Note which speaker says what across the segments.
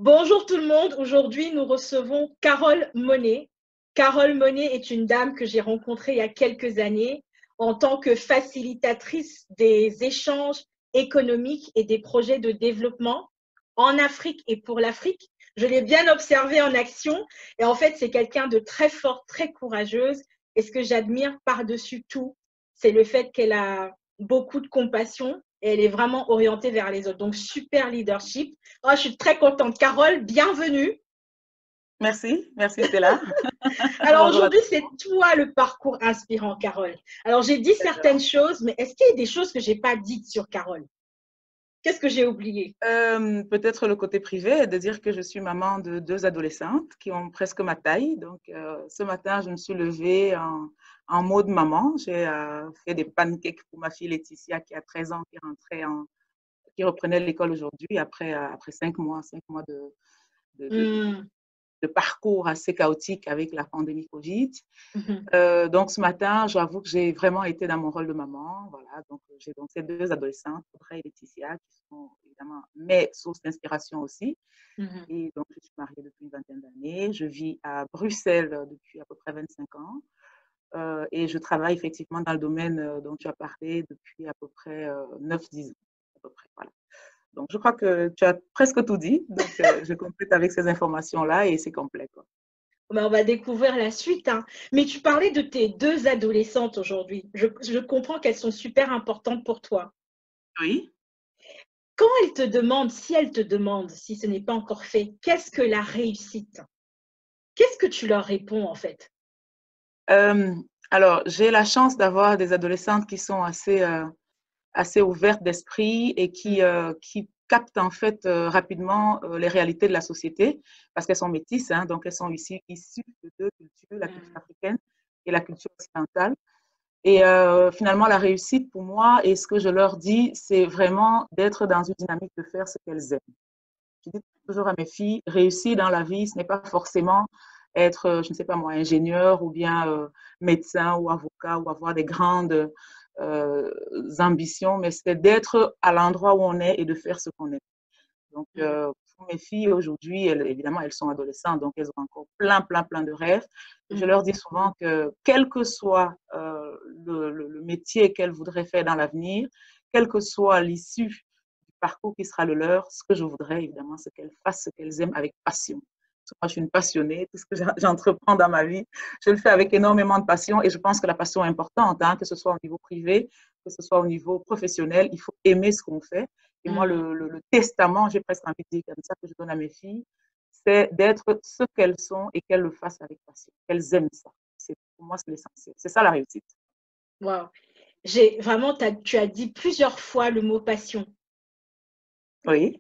Speaker 1: Bonjour tout le monde. Aujourd'hui, nous recevons Carole Monet. Carole Monet est une dame que j'ai rencontrée il y a quelques années en tant que facilitatrice des échanges économiques et des projets de développement en Afrique et pour l'Afrique. Je l'ai bien observée en action et en fait, c'est quelqu'un de très forte, très courageuse. Et ce que j'admire par-dessus tout, c'est le fait qu'elle a beaucoup de compassion et elle est vraiment orientée vers les autres. Donc, super leadership. Oh, je suis très contente. Carole, bienvenue.
Speaker 2: Merci Stella.
Speaker 1: Alors
Speaker 2: Bonjour à
Speaker 1: aujourd'hui,
Speaker 2: tous.
Speaker 1: c'est toi le parcours inspirant, Carole. Alors j'ai dit certaines
Speaker 2: D'accord.
Speaker 1: choses, mais est-ce qu'il y a des choses que j'ai pas dites sur Carole? Qu'est-ce que j'ai oublié?
Speaker 2: Peut-être le côté privé, de dire que je suis maman de deux adolescentes qui ont presque ma taille. Donc, ce matin, je me suis levée en mode maman. J'ai fait des pancakes pour ma fille Laetitia qui a 13 ans, qui reprenait l'école aujourd'hui après 5 mois de, de, de-
Speaker 1: Hmm.
Speaker 2: de parcours assez chaotique avec la pandémie Covid.
Speaker 1: Mhm.
Speaker 2: Donc, ce matin, j'avoue que j'ai vraiment été dans mon rôle de maman. Voilà, donc j'ai donc ces deux adolescentes, Audrey et Laetitia, qui sont évidemment mes sources d'inspiration aussi.
Speaker 1: Mhm.
Speaker 2: Et donc, je suis mariée depuis une vingtaine d'années. Je vis à Bruxelles depuis à peu près 25 ans. Et je travaille effectivement dans le domaine dont tu as parlé depuis à peu près 9-10 ans. À peu près, voilà. Donc, je crois que tu as presque tout dit. Donc, je complète avec ces informations-là et c'est complet, quoi.
Speaker 1: Ben, on va découvrir la suite, hein. Mais tu parlais de tes deux adolescentes aujourd'hui. Je comprends qu'elles sont super importantes pour toi.
Speaker 2: Oui.
Speaker 1: Quand elles te demandent, si elles te demandent, si ce n'est pas encore fait, qu'est-ce que la réussite? Qu'est-ce que tu leur réponds en fait?
Speaker 2: Euh, alors, j'ai la chance d'avoir des adolescentes qui sont assez ouvertes d'esprit et qui captent en fait rapidement les réalités de la société parce qu'elles sont métisses, hein, donc elles sont issues de deux cultures, la culture
Speaker 1: Mm.
Speaker 2: africaine et la culture occidentale. Et finalement, la réussite pour moi, et ce que je leur dis, c'est vraiment d'être dans une dynamique de faire ce qu'elles aiment. Je dis toujours à mes filles, réussir dans la vie, ce n'est pas forcément être, je ne sais pas moi, ingénieur ou bien médecin ou avocat ou avoir des grandes euh, ambitions, mais c'est d'être à l'endroit où on est et de faire ce qu'on aime. Donc,
Speaker 1: Mm.
Speaker 2: pour mes filles aujourd'hui, évidemment, elles sont adolescentes, donc elles ont encore plein de rêves. Je
Speaker 1: Mm.
Speaker 2: leur dis souvent que quel que soit le métier qu'elles voudraient faire dans l'avenir, quelle que soit l'issue du parcours qui sera le leur, ce que je voudrais, évidemment, c'est qu'elles fassent ce qu'elles aiment avec passion. Moi, je suis une passionnée. Tout ce que j'entreprends dans ma vie, je le fais avec énormément de passion et je pense que la passion est importante, hein, que ce soit au niveau privé, que ce soit au niveau professionnel. Il faut aimer ce qu'on fait. Et moi,
Speaker 1: Mm.
Speaker 2: le testament, j'ai presque envie de dire comme ça, que je donne à mes filles, c'est d'être ce qu'elles sont et qu'elles le fassent avec passion, qu'elles aiment ça. Pour moi, c'est l'essentiel. C'est ça la réussite.
Speaker 1: Wow. J'ai vraiment, tu as dit plusieurs fois le mot passion.
Speaker 2: Oui.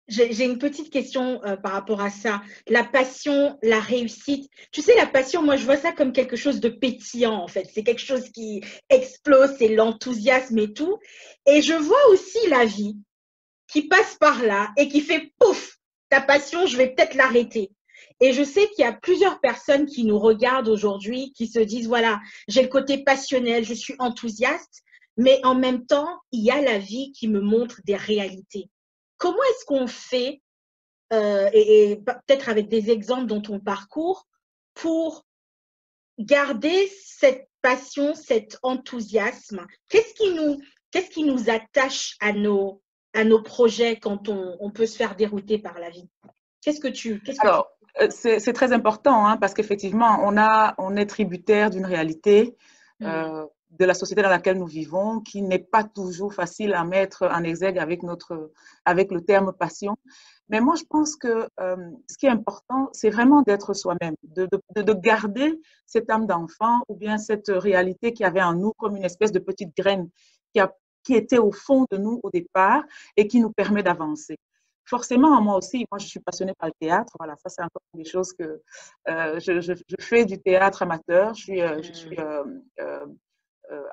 Speaker 1: J'ai une petite question par rapport à ça. La passion, la réussite. Tu sais, la passion, moi, je vois ça comme quelque chose de pétillant, en fait. C'est quelque chose qui explose, c'est l'enthousiasme et tout. Et je vois aussi la vie qui passe par là et qui fait pouf, ta passion, je vais peut-être l'arrêter. Et je sais qu'il y a plusieurs personnes qui nous regardent aujourd'hui, qui se disent, voilà, j'ai le côté passionnel, je suis enthousiaste, mais en même temps, il y a la vie qui me montre des réalités. Comment est-ce qu'on fait, et peut-être avec des exemples dans ton parcours, pour garder cette passion, cet enthousiasme? Qu'est-ce qui nous attache à nos projets quand on peut se faire dérouter par la vie? Qu'est-ce que tu...
Speaker 2: Alors, c'est très important hein, parce qu'effectivement, on est tributaire d'une réalité
Speaker 1: Hmm.
Speaker 2: de la société dans laquelle nous vivons qui n'est pas toujours facile à mettre en exergue avec le terme passion. Mais moi, je pense que ce qui est important, c'est vraiment d'être soi-même, de garder cette âme d'enfant ou bien cette réalité qui avait en nous comme une espèce de petite graine qui, a, qui était au fond de nous au départ et qui nous permet d'avancer. Forcément, moi aussi, moi je suis passionnée par le théâtre. Voilà, ça c'est encore des choses que je fais du théâtre amateur. Je suis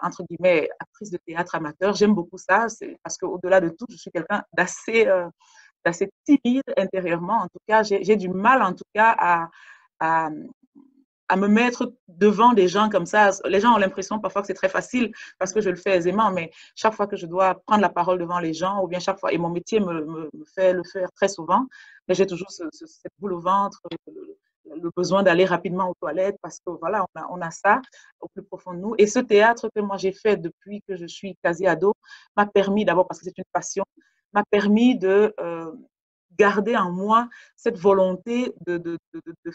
Speaker 2: entre guillemets actrice de théâtre amateur. J'aime beaucoup ça, parce qu'au-delà de tout, je suis quelqu'un d'assez timide intérieurement. En tout cas, j'ai du mal en tout cas à à me mettre devant des gens comme ça. Les gens ont l'impression parfois que c'est très facile parce que je le fais aisément, mais chaque fois que je dois prendre la parole devant les gens, ou bien chaque fois, et mon métier me fait le faire très souvent, mais j'ai toujours cette boule au ventre, le besoin d'aller rapidement aux toilettes parce que voilà, on a ça au plus profond de nous. Et ce théâtre que moi j'ai fait depuis que je suis quasi ado m'a permis, d'abord parce que c'est une passion, m'a permis de garder en moi cette volonté de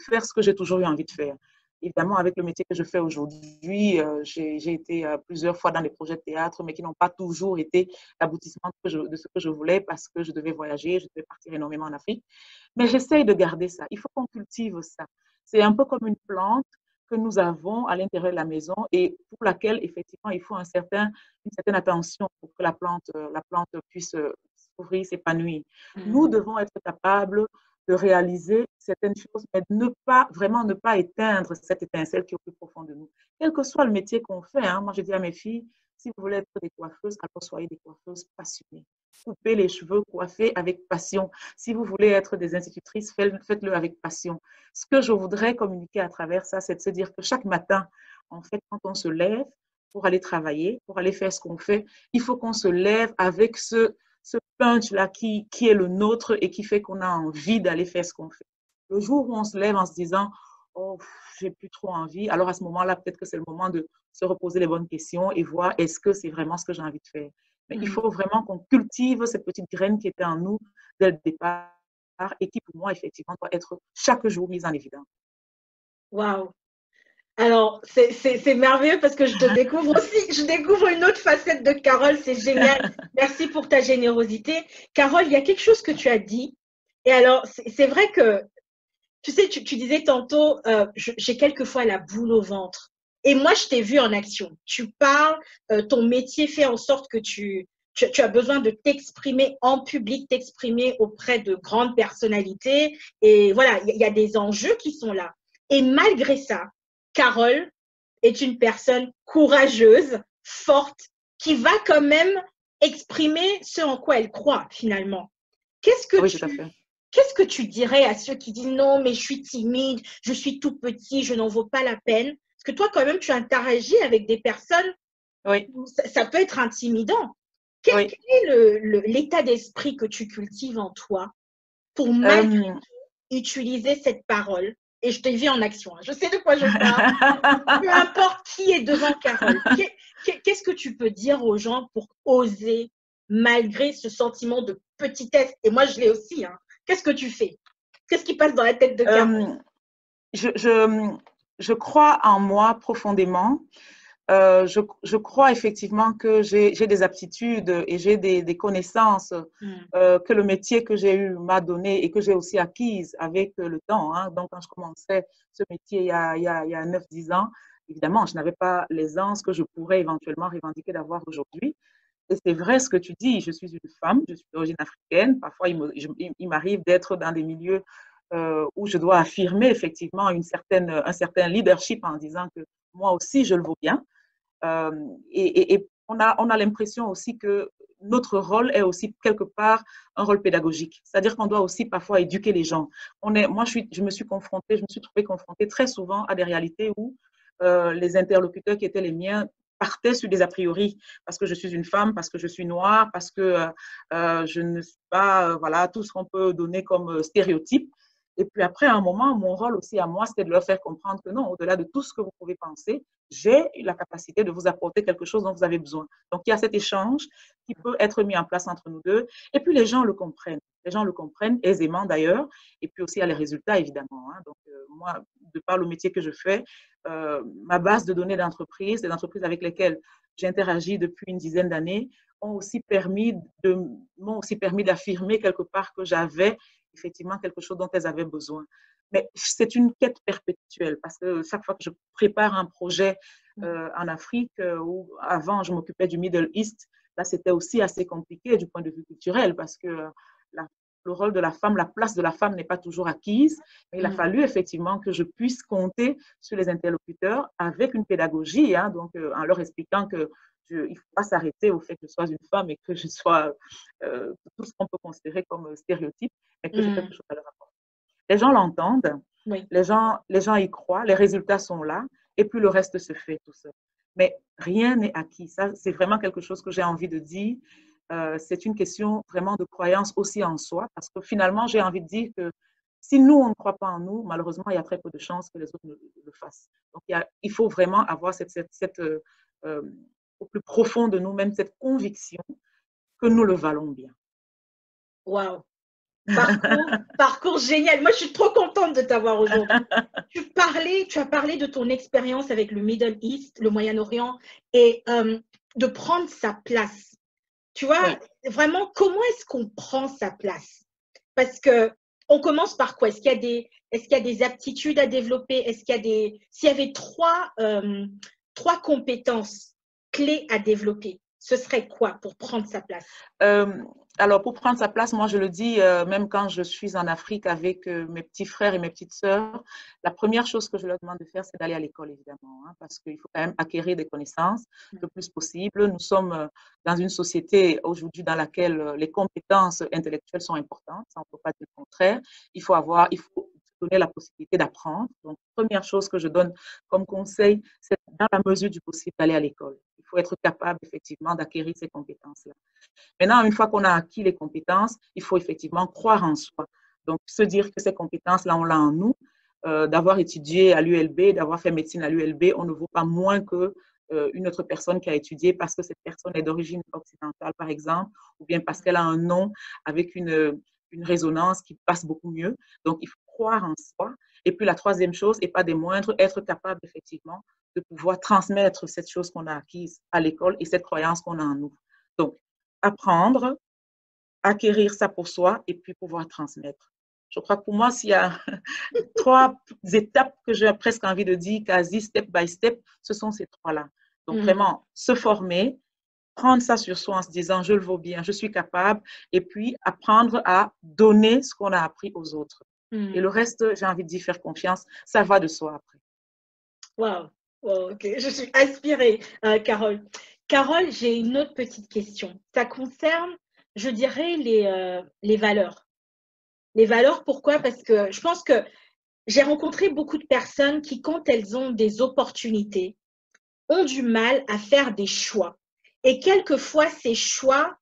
Speaker 2: faire ce que j'ai toujours eu envie de faire. Évidemment, avec le métier que je fais aujourd'hui, j'ai été plusieurs fois dans des projets de théâtre, mais qui n'ont pas toujours été l'aboutissement de ce que je voulais parce que je devais voyager, je devais partir énormément en Afrique. Mais j'essaye de garder ça. Il faut qu'on cultive ça. C'est un peu comme une plante que nous avons à l'intérieur de la maison et pour laquelle, effectivement, il faut une certaine attention pour que la plante puisse s'ouvrir, s'épanouir. Nous devons être capables de réaliser certaines choses, mais vraiment ne pas éteindre cette étincelle qui est au plus profond de nous. Quel que soit le métier qu'on fait, hein, moi je dis à mes filles, si vous voulez être des coiffeuses, alors soyez des coiffeuses passionnées. Coupez les cheveux, coiffez avec passion. Si vous voulez être des institutrices, faites-le avec passion. Ce que je voudrais communiquer à travers ça, c'est de se dire que chaque matin, en fait, quand on se lève pour aller travailler, pour aller faire ce qu'on fait, il faut qu'on se lève avec ce punch-là qui est le nôtre et qui fait qu'on a envie d'aller faire ce qu'on fait. Le jour où on se lève en se disant « Oh, j'ai plus trop envie », alors à ce moment-là, peut-être que c'est le moment de se reposer les bonnes questions et voir est-ce que c'est vraiment ce que j'ai envie de faire. Mais il faut vraiment qu'on cultive cette petite graine qui était en nous dès le départ et qui, pour moi, effectivement, doit être chaque jour mise en évidence.
Speaker 1: Waouh! Alors, c'est merveilleux parce que je te découvre aussi, je découvre une autre facette de Carole, c'est génial. Merci pour ta générosité. Carole, il y a quelque chose que tu as dit. Et alors, c'est vrai que, tu sais, tu disais tantôt, j'ai quelquefois la boule au ventre. Et moi, je t'ai vu en action. Tu parles, ton métier fait en sorte que tu as besoin de t'exprimer en public, t'exprimer auprès de grandes personnalités. Et voilà, il y a des enjeux qui sont là. Et malgré ça, Carole est une personne courageuse, forte, qui va quand même exprimer ce en quoi elle croit finalement. Qu'est-ce que
Speaker 2: Oui, tout à fait.
Speaker 1: Qu'est-ce que tu dirais à ceux qui disent non, mais je suis timide, je suis tout petit, je n'en vaux pas la peine? Parce que toi, quand même, tu interagis avec des personnes,
Speaker 2: Oui,
Speaker 1: ça peut être intimidant. Quel
Speaker 2: oui.
Speaker 1: est l'état d'esprit que tu cultives en toi pour malgré
Speaker 2: Euh,
Speaker 1: utiliser cette parole? Et je t'ai vu en action, hein. Je sais de quoi je parle. Peu importe qui est devant Carole. Qu'est-ce que tu peux dire aux gens pour oser, malgré ce sentiment de petitesse? Et moi, je l'ai aussi, hein. Qu'est-ce que tu fais? Qu'est-ce qui passe dans la tête de Carole?
Speaker 2: euh, je, je, je crois en moi profondément. Je crois effectivement que j'ai des aptitudes et j'ai des connaissances que le métier que j'ai eu m'a donné et que j'ai aussi acquises avec le temps, hein. Donc, quand je commençais ce métier il y a 9-10 ans, évidemment, je n'avais pas l'aisance que je pourrais éventuellement revendiquer d'avoir aujourd'hui. Et c'est vrai ce que tu dis, je suis une femme, je suis d'origine africaine. Parfois, il m'arrive d'être dans des milieux où je dois affirmer effectivement un certain leadership en disant que moi aussi, je le vaux bien. Euh, et on a l'impression aussi que notre rôle est aussi quelque part un rôle pédagogique. C'est-à-dire qu'on doit aussi parfois éduquer les gens. Je me suis trouvée confrontée très souvent à des réalités où les interlocuteurs qui étaient les miens partaient sur des a priori parce que je suis une femme, parce que je suis noire, parce que je ne suis pas, voilà, tout ce qu'on peut donner comme stéréotype. Et puis après, à un moment, mon rôle aussi à moi, c'était de leur faire comprendre que non, au-delà de tout ce que vous pouvez penser, j'ai la capacité de vous apporter quelque chose dont vous avez besoin. Donc, il y a cet échange qui peut être mis en place entre nous deux. Et puis, les gens le comprennent. Les gens le comprennent aisément d'ailleurs. Et puis aussi, il y a les résultats, évidemment, hein. Donc, moi, de par le métier que je fais, ma base de données d'entreprise, les entreprises avec lesquelles j'interagis depuis une dizaine d'années, m'ont aussi permis d'affirmer quelque part que j'avais effectivement quelque chose dont elles avaient besoin. Mais c'est une quête perpétuelle parce que chaque fois que je prépare un projet en Afrique, où avant je m'occupais du Middle East, là c'était aussi assez compliqué du point de vue culturel parce que le rôle de la femme, la place de la femme n'est pas toujours acquise. Mais il a fallu effectivement que je puisse compter sur les interlocuteurs avec une pédagogie, hein, donc en leur expliquant que il ne faut pas s'arrêter au fait que je sois une femme et que je sois tout ce qu'on peut considérer comme stéréotype, mais que j'ai quelque chose à leur apporter. Les gens l'entendent,
Speaker 1: Oui.
Speaker 2: Les gens y croient, les résultats sont là, et puis le reste se fait tout seul. Mais rien n'est acquis. Ça, c'est vraiment quelque chose que j'ai envie de dire. C'est une question vraiment de croyance aussi en soi, parce que finalement, j'ai envie de dire que si nous, on ne croit pas en nous, malheureusement, il y a très peu de chances que les autres le fassent. Donc, il faut vraiment avoir euh, au plus profond de nous-mêmes cette conviction que nous le valons bien.
Speaker 1: Waouh. Parcours génial. Moi, je suis trop contente de t'avoir aujourd'hui. Tu as parlé de ton expérience avec le Middle East, le Moyen-Orient, et de prendre sa place. Tu vois,
Speaker 2: Oui.
Speaker 1: vraiment, comment est-ce qu'on prend sa place? Parce que on commence par quoi? Est-ce qu'il y a des aptitudes à développer? S'il y avait trois compétences clés à développer, ce serait quoi pour prendre sa place?
Speaker 2: Euh, alors, pour prendre sa place, moi, je le dis, même quand je suis en Afrique avec mes petits frères et mes petites sœurs, la première chose que je leur demande de faire, c'est d'aller à l'école, évidemment, hein, parce qu'il faut quand même acquérir des connaissances le plus possible. Nous sommes dans une société aujourd'hui dans laquelle les compétences intellectuelles sont importantes, ça, on ne peut pas dire le contraire. Il faut donner la possibilité d'apprendre. Donc, première chose que je donne comme conseil, c'est dans la mesure du possible d'aller à l'école. Il faut être capable, effectivement, d'acquérir ces compétences-là. Maintenant, une fois qu'on a acquis les compétences, il faut effectivement croire en soi. Donc, se dire que ces compétences-là, on l'a en nous. D'avoir étudié à l'ULB, d'avoir fait médecine à l'ULB, on ne vaut pas moins que une autre personne qui a étudié parce que cette personne est d'origine occidentale, par exemple, ou bien parce qu'elle a un nom avec une résonance qui passe beaucoup mieux. Donc, il faut croire en soi. Et puis, la troisième chose, et pas des moindres, être capable effectivement de pouvoir transmettre cette chose qu'on a acquise à l'école et cette croyance qu'on a en nous. Donc, apprendre, acquérir ça pour soi et puis pouvoir transmettre. Je crois que pour moi, s'il y a trois étapes que j'ai presque envie de dire, quasi step by step, ce sont ces trois-là. Donc vraiment, se former, prendre ça sur soi en se disant, je le vaux bien, je suis capable, et puis apprendre à donner ce qu'on a appris aux autres. Et le reste, j'ai envie de dire, faire confiance, ça va de soi après.
Speaker 1: Wow. Wow, ok, je suis inspirée, Carole. Carole, j'ai une autre petite question. Ça concerne, je dirais, les valeurs. Les valeurs, pourquoi? Parce que je pense que j'ai rencontré beaucoup de personnes qui, quand elles ont des opportunités, ont du mal à faire des choix. Et quelquefois, ces choix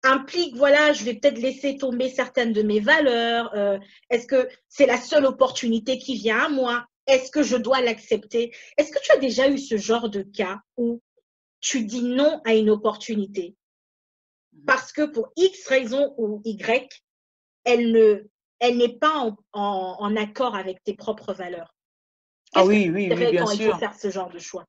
Speaker 1: impliquent, voilà, je vais peut-être laisser tomber certaines de mes valeurs. Est-ce que c'est la seule opportunité qui vient à moi? Est-ce que je dois l'accepter? Est-ce que tu as déjà eu ce genre de cas où tu dis non à une opportunité parce que pour X raison ou Y, elle ne, elle n'est pas en accord avec tes propres valeurs?
Speaker 2: Ah
Speaker 1: Qu'est-ce que
Speaker 2: oui,
Speaker 1: tu
Speaker 2: oui, oui,
Speaker 1: dirais
Speaker 2: bien
Speaker 1: quand il faut
Speaker 2: sûr.
Speaker 1: faire ce genre de choix?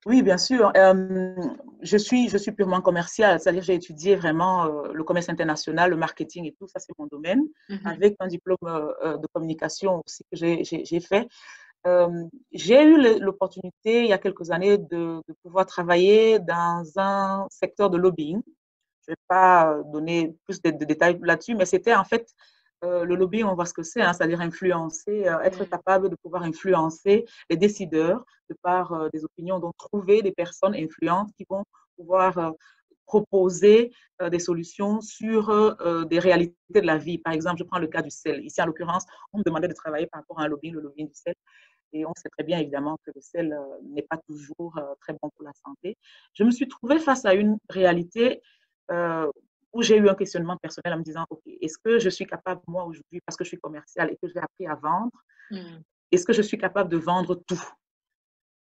Speaker 2: Oui, bien sûr. Je suis purement commerciale, c'est-à-dire j'ai étudié vraiment le commerce international, le marketing et tout, ça c'est mon domaine, avec un diplôme de communication aussi que j'ai fait. J'ai eu l'opportunité il y a quelques années de pouvoir travailler dans un secteur de lobbying. Je ne vais pas donner plus de détails là-dessus, mais c'était en fait le lobbying, on voit ce que c'est, hein, c'est-à-dire influencer, être capable de pouvoir influencer les décideurs de par des opinions, donc trouver des personnes influentes qui vont pouvoir proposer des solutions sur des réalités de la vie. Par exemple, je prends le cas du sel. Ici, en l'occurrence, on me demandait de travailler par rapport à un lobbying, le lobbying du sel. Et on sait très bien, évidemment, que le sel n'est pas toujours très bon pour la santé. Je me suis trouvée face à une réalité euh, où j'ai eu un questionnement personnel en me disant, OK, est-ce que je suis capable, moi, aujourd'hui, parce que je suis commerciale et que j'ai appris à vendre, est-ce que je suis capable de vendre tout?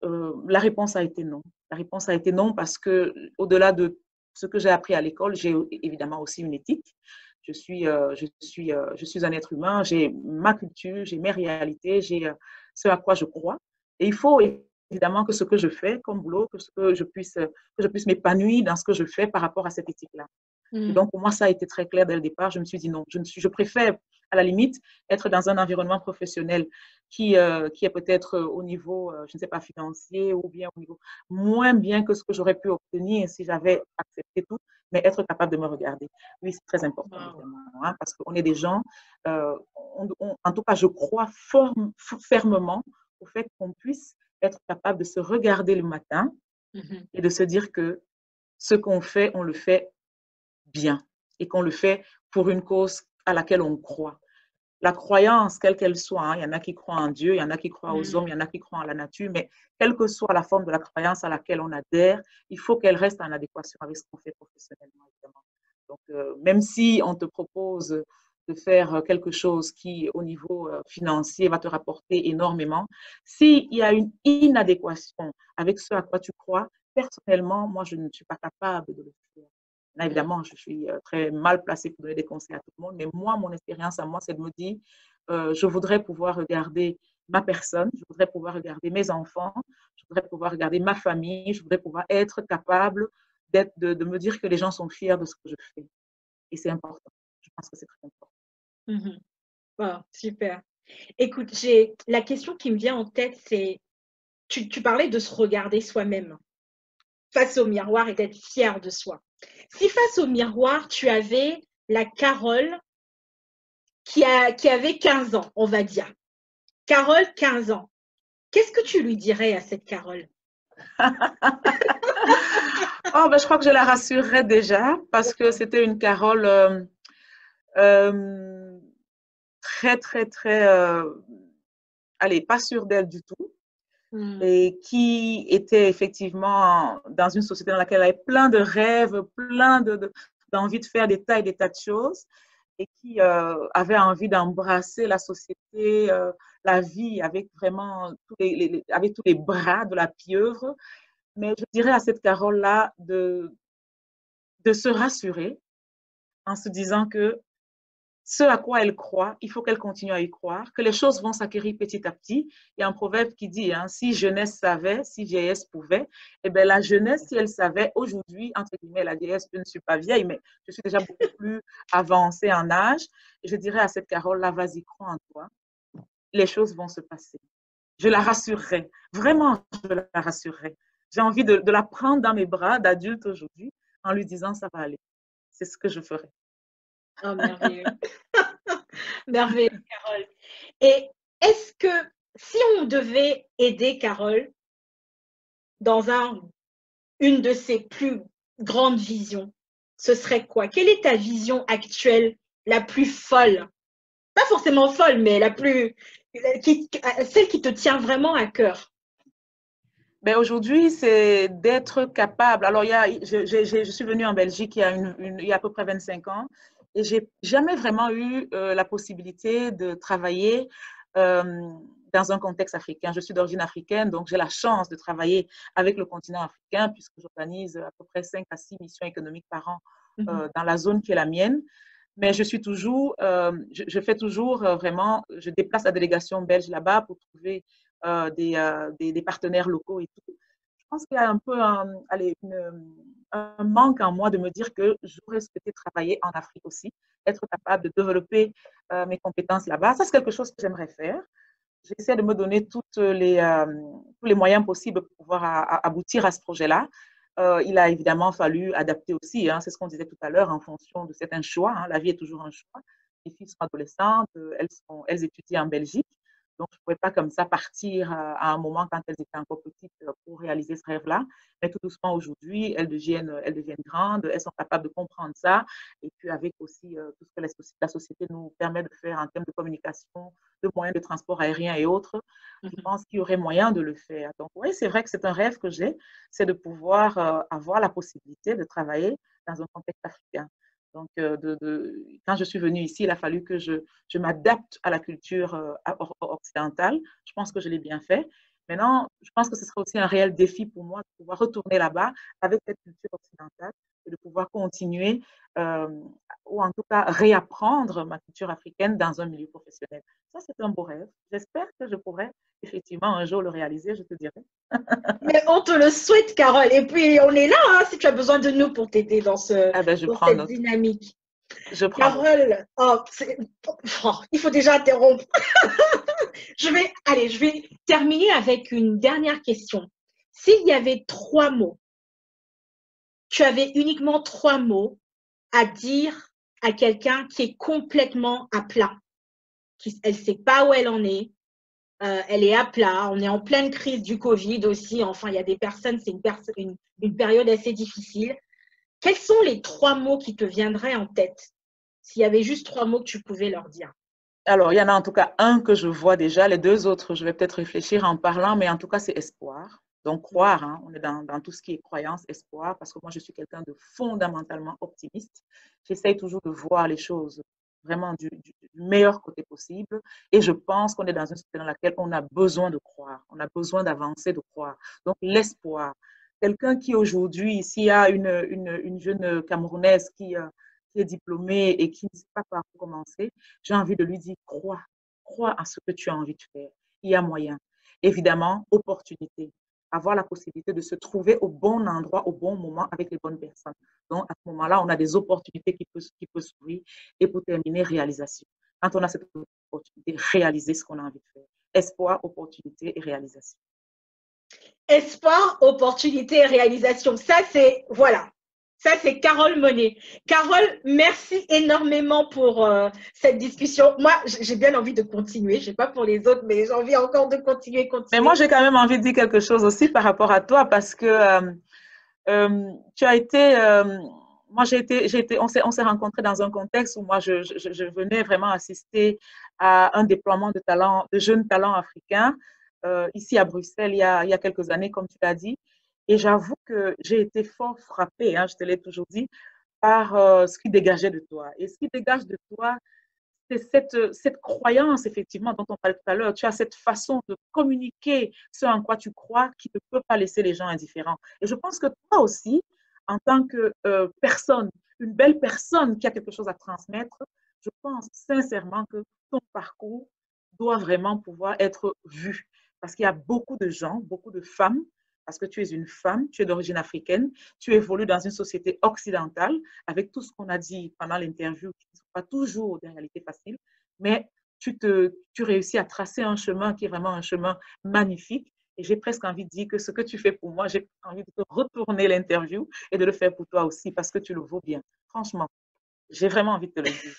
Speaker 2: La réponse a été non. La réponse a été non parce que, au-delà de ce que j'ai appris à l'école, j'ai évidemment aussi une éthique. Je suis un être humain, j'ai ma culture, j'ai mes réalités, j'ai ce à quoi je crois. Et il faut évidemment que ce que je fais comme boulot, que je puisse m'épanouir dans ce que je fais par rapport à cette éthique-là. Et donc, pour moi, ça a été très clair dès le départ. Je me suis dit non, je préfère, à la limite, être dans un environnement professionnel qui est peut-être au niveau, je ne sais pas, financier ou bien au niveau moins bien que ce que j'aurais pu obtenir si j'avais accepté tout, mais être capable de me regarder. Oui, c'est très important, évidemment, hein, parce qu'on est des gens, en tout cas, je crois fermement au fait qu'on puisse être capable de se regarder le matin et de se dire que ce qu'on fait, on le fait bien et qu'on le fait pour une cause à laquelle on croit. la croyance, quelle qu'elle soit, hein, il y en a qui croient en Dieu, il y en a qui croient aux hommes, il y
Speaker 1: Mm.
Speaker 2: en a qui croient en la nature, mais quelle que soit la forme de la croyance à laquelle on adhère, il faut qu'elle reste en adéquation avec ce qu'on fait professionnellement, évidemment. Donc, même si on te propose de faire quelque chose qui, au niveau financier, va te rapporter énormément, s'il y a une inadéquation avec ce à quoi tu crois, personnellement, moi, je ne suis pas capable de le faire. Là, évidemment, je suis très mal placée pour donner des conseils à tout le monde, mais moi, mon expérience à moi, c'est de me dire, je voudrais pouvoir regarder ma personne, je voudrais pouvoir regarder mes enfants, je voudrais pouvoir regarder ma famille, je voudrais pouvoir être capable de me dire que les gens sont fiers de ce que je fais. Et c'est important. Je pense que c'est très important.
Speaker 1: Mhm. Wow, super. Écoute, j'ai la question qui me vient en tête, c'est tu parlais de se regarder soi-même face au miroir et d'être fier de soi. Si face au miroir, tu avais la Carole qui avait 15 ans, on va dire. Carole, 15 ans. Qu'est-ce que tu lui dirais à cette Carole?
Speaker 2: Oh, ben, je crois que je la rassurerais déjà parce que c'était une Carole euh, très, très, très, allez, pas sûre d'elle du tout
Speaker 1: Hmm.
Speaker 2: et qui était effectivement dans une société dans laquelle elle avait plein de rêves, plein d'envie de faire des tas et des tas de choses et qui avait envie d'embrasser la société, la vie avec vraiment avec tous les bras de la pieuvre. Mais je dirais à cette Carole-là de se rassurer en se disant que ce à quoi elle croit, il faut qu'elle continue à y croire, que les choses vont s'acquérir petit à petit. Il y a un proverbe qui dit, hein, si jeunesse savait, si vieillesse pouvait, eh bien la jeunesse, si elle savait, aujourd'hui, entre guillemets, la vieillesse, je ne suis pas vieille, mais je suis déjà beaucoup plus avancée en âge. Et je dirais à cette Carole-là, vas-y, crois en toi, les choses vont se passer. Je la rassurerai, vraiment, je la rassurerai. J'ai envie de la prendre dans mes bras d'adulte aujourd'hui en lui disant, ça va aller. C'est ce que je ferai.
Speaker 1: Oh, merveilleux. Merveilleux, Carole. Et est-ce que si on devait aider Carole dans une de ses plus grandes visions, ce serait quoi? Quelle est ta vision actuelle la plus folle? Pas forcément folle, mais la plus, celle qui te tient vraiment à cœur.
Speaker 2: Ben aujourd'hui, c'est d'être capable. Alors, je suis venue en Belgique il y a à peu près 25 ans et j'ai jamais vraiment eu la possibilité de travailler euh, dans un contexte africain. Je suis d'origine africaine, donc j'ai la chance de travailler avec le continent africain puisque j'organise à peu près 5 à 6 missions économiques par an
Speaker 1: Mhm,
Speaker 2: dans la zone qui est la mienne. Mais je suis toujours, je fais toujours vraiment, je déplace la délégation belge là-bas pour trouver des partenaires locaux et tout. Je pense qu'il y a un peu allez, un manque en moi de me dire que j'aurais souhaité travailler en Afrique aussi, être capable de développer mes compétences là-bas. Ça, c'est quelque chose que j'aimerais faire. J'essaie de me donner tous les moyens possibles pour pouvoir aboutir à ce projet-là. Il a évidemment fallu adapter aussi, hein, c'est ce qu'on disait tout à l'heure, en fonction de c'est un choix. Hein, la vie est toujours un choix. Les filles sont adolescentes, elles étudient en Belgique. Donc, je ne pouvais pas comme ça partir à un moment quand elles étaient encore petites pour réaliser ce rêve-là. Mais tout doucement, aujourd'hui, elles deviennent grandes, elles sont capables de comprendre ça. Et puis, avec aussi tout ce que la société nous permet de faire en termes de communication, de moyens de transport aérien et autres, je
Speaker 1: mhm,
Speaker 2: pense qu'il y aurait moyen de le faire. Donc, oui, c'est vrai que c'est un rêve que j'ai, c'est de pouvoir avoir la possibilité de travailler dans un contexte africain. Donc, quand je suis venue ici, il a fallu que je m'adapte à la culture occidentale. Je pense que je l'ai bien fait. Maintenant, je pense que ce serait aussi un réel défi pour moi de pouvoir retourner là-bas avec cette culture occidentale et de pouvoir continuer euh, ou en tout cas réapprendre ma culture africaine dans un milieu professionnel. Ça, c'est un beau rêve. J'espère que je pourrai effectivement un jour le réaliser, je te dirai.
Speaker 1: mais on te le souhaite, Carole. Et puis, on est là, hein, si tu as besoin de nous pour t'aider
Speaker 2: Ah ben, je
Speaker 1: dans
Speaker 2: prends
Speaker 1: cette
Speaker 2: note.
Speaker 1: dynamique.
Speaker 2: Je prends note.
Speaker 1: Carole, oh, oh, il faut déjà interrompre. Je vais terminer avec une dernière question. S'il y avait 3 mots, tu avais uniquement 3 mots à dire à quelqu'un qui est complètement à plat, elle ne sait pas où elle en est, elle est à plat, on est en pleine crise du Covid aussi, enfin, il y a des personnes, c'est une période assez difficile. Quels sont les 3 mots qui te viendraient en tête s'il y avait juste 3 mots que tu pouvais leur dire?
Speaker 2: Alors, il y en a en tout cas un que je vois déjà. Les deux autres, je vais peut-être réfléchir en parlant, mais en tout cas, c'est espoir. Donc, croire, hein, on est dans tout ce qui est croyance, espoir, parce que moi, je suis quelqu'un de fondamentalement optimiste. J'essaye toujours de voir les choses vraiment du meilleur côté possible. Et je pense qu'on est dans une société dans laquelle on a besoin de croire, on a besoin d'avancer, de croire. Donc, l'espoir. Quelqu'un qui aujourd'hui, s'il y a une jeune Camerounaise qui est diplômée et qui ne sait pas par où commencer, j'ai envie de lui dire, crois, crois en ce que tu as envie de faire. Il y a moyen. Évidemment, opportunité. Avoir la possibilité de se trouver au bon endroit, au bon moment, avec les bonnes personnes. Donc, à ce moment-là, on a des opportunités qui peuvent s'ouvrir. Et pour terminer, réalisation. Quand on a cette opportunité, réaliser ce qu'on a envie de faire. Espoir, opportunité et réalisation.
Speaker 1: Espoir, opportunité et réalisation. Ça, c'est, voilà. Ça, c'est Carole Monet. Carole, merci énormément pour cette discussion. Moi, j'ai bien envie de continuer. Je ne sais pas pour les autres, mais j'ai envie encore de continuer,
Speaker 2: Mais
Speaker 1: continuer.
Speaker 2: moi, j'ai quand même envie de dire quelque chose aussi par rapport à toi, parce que tu as été, moi on s'est rencontrés dans un contexte où moi je venais vraiment assister à un déploiement de talents, de jeunes talents africains ici à Bruxelles il y a quelques années, comme tu l'as dit. Et j'avoue que j'ai été fort frappée, hein, je te l'ai toujours dit, par ce qui dégageait de toi. Et ce qui dégage de toi, c'est cette croyance, effectivement, dont on parlait tout à l'heure. Tu as cette façon de communiquer ce en quoi tu crois qui ne peut pas laisser les gens indifférents. Et je pense que toi aussi, en tant que personne, une belle personne qui a quelque chose à transmettre, je pense sincèrement que ton parcours doit vraiment pouvoir être vu. Parce qu'il y a beaucoup de gens, beaucoup de femmes, parce que tu es une femme, tu es d'origine africaine, tu évolues dans une société occidentale, avec tout ce qu'on a dit pendant l'interview, qui ne sont pas toujours des réalités faciles, mais tu réussis à tracer un chemin qui est vraiment un chemin magnifique. Et j'ai presque envie de dire que ce que tu fais pour moi, j'ai envie de te retourner l'interview et de le faire pour toi aussi, parce que tu le vaux bien. Franchement, j'ai vraiment envie de te le dire.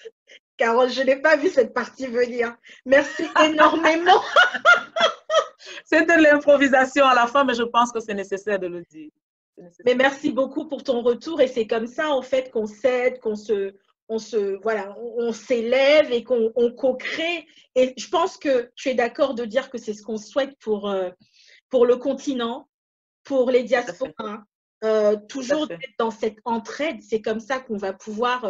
Speaker 1: Carole, je n'ai pas vu cette partie venir. Merci énormément.
Speaker 2: C'était de l'improvisation à la fin, mais je pense que c'est nécessaire de le dire.
Speaker 1: Mais merci beaucoup pour ton retour et c'est comme ça en fait qu'on s'aide, voilà, on s'élève et qu'on co-crée. Et je pense que tu es d'accord de dire que c'est ce qu'on souhaite pour le continent, pour les
Speaker 2: Tout à fait.
Speaker 1: diasporas,
Speaker 2: Tout à
Speaker 1: toujours
Speaker 2: fait.
Speaker 1: d'être dans cette entraide. C'est comme ça qu'on va pouvoir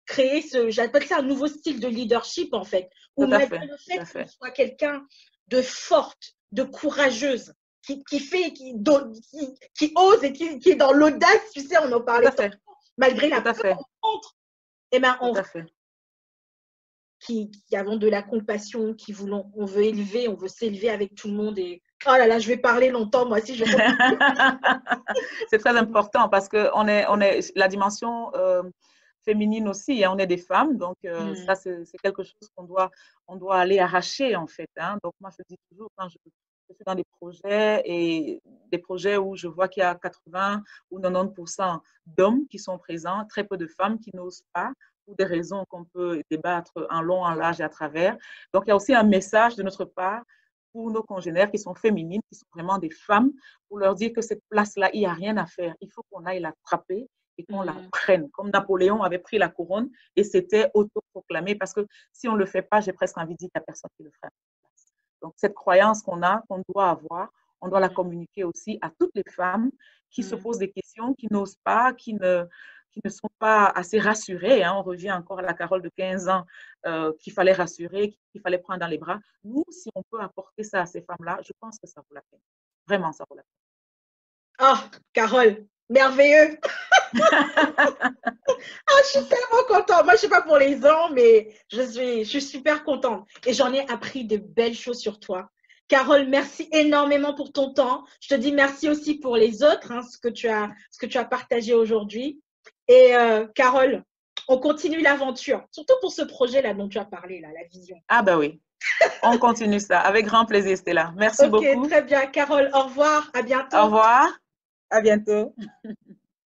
Speaker 1: créer j'appelle ça un nouveau style de leadership en fait, où
Speaker 2: Tout à
Speaker 1: malgré
Speaker 2: fait.
Speaker 1: le
Speaker 2: Tout
Speaker 1: fait
Speaker 2: à
Speaker 1: qu'on
Speaker 2: fait.
Speaker 1: soit quelqu'un de forte, de courageuse, qui ose et qui est dans l'audace, tu sais, on en
Speaker 2: Tout
Speaker 1: parlait
Speaker 2: à
Speaker 1: tant,
Speaker 2: fait.
Speaker 1: malgré la
Speaker 2: Tout à
Speaker 1: peur
Speaker 2: fait.
Speaker 1: contre, eh ben,
Speaker 2: Tout à fait.
Speaker 1: qui avons de la compassion, on veut élever, on veut s'élever avec tout le monde. Et oh là là, je vais parler longtemps, moi aussi, je vais
Speaker 2: C'est très important parce que on est la dimension féminine aussi, hein, on est des femmes, donc ça c'est quelque chose on doit aller arracher en fait. Hein. Donc moi je dis toujours quand je suis dans des projets où je vois qu'il y a 80 ou 90% d'hommes qui sont présents, très peu de femmes qui n'osent pas pour des raisons qu'on peut débattre en long, en large et à travers. Donc il y a aussi un message de notre part pour nos congénères qui sont féminines, qui sont vraiment des femmes, pour leur dire que cette place-là, il n'y a rien à faire. Il faut qu'on aille l'attraper et qu'on la prenne. Comme Napoléon avait pris la couronne et s'était autoproclamé, parce que si on ne le fait pas, j'ai presque envie de dire qu'il n'y a personne qui le fera. Donc, cette croyance qu'on a, qu'on doit avoir, on doit la communiquer aussi à toutes les femmes qui se posent des questions, qui n'osent pas, qui ne sont pas assez rassurées. Hein. On revient encore à la Carole de 15 ans qu'il fallait rassurer, qu'il fallait prendre dans les bras. Nous, si on peut apporter ça à ces femmes-là, je pense que ça vaut la peine. Vraiment, ça vaut la peine.
Speaker 1: Ah, Carole, merveilleux. Ah, je suis tellement contente. Moi, je ne sais pas pour les ans, mais je suis super contente. Et j'en ai appris de belles choses sur toi. Carole, merci énormément pour ton temps. Je te dis merci aussi pour les autres, hein, ce que tu as partagé aujourd'hui. Et Carole, on continue l'aventure, surtout pour ce projet-là dont tu as parlé, là, la vision.
Speaker 2: Ah ben oui, on continue ça. Avec grand plaisir, Stella. Merci
Speaker 1: Ok,
Speaker 2: beaucoup.
Speaker 1: très bien. Carole, au revoir. À
Speaker 2: Au
Speaker 1: bientôt.
Speaker 2: revoir. À bientôt.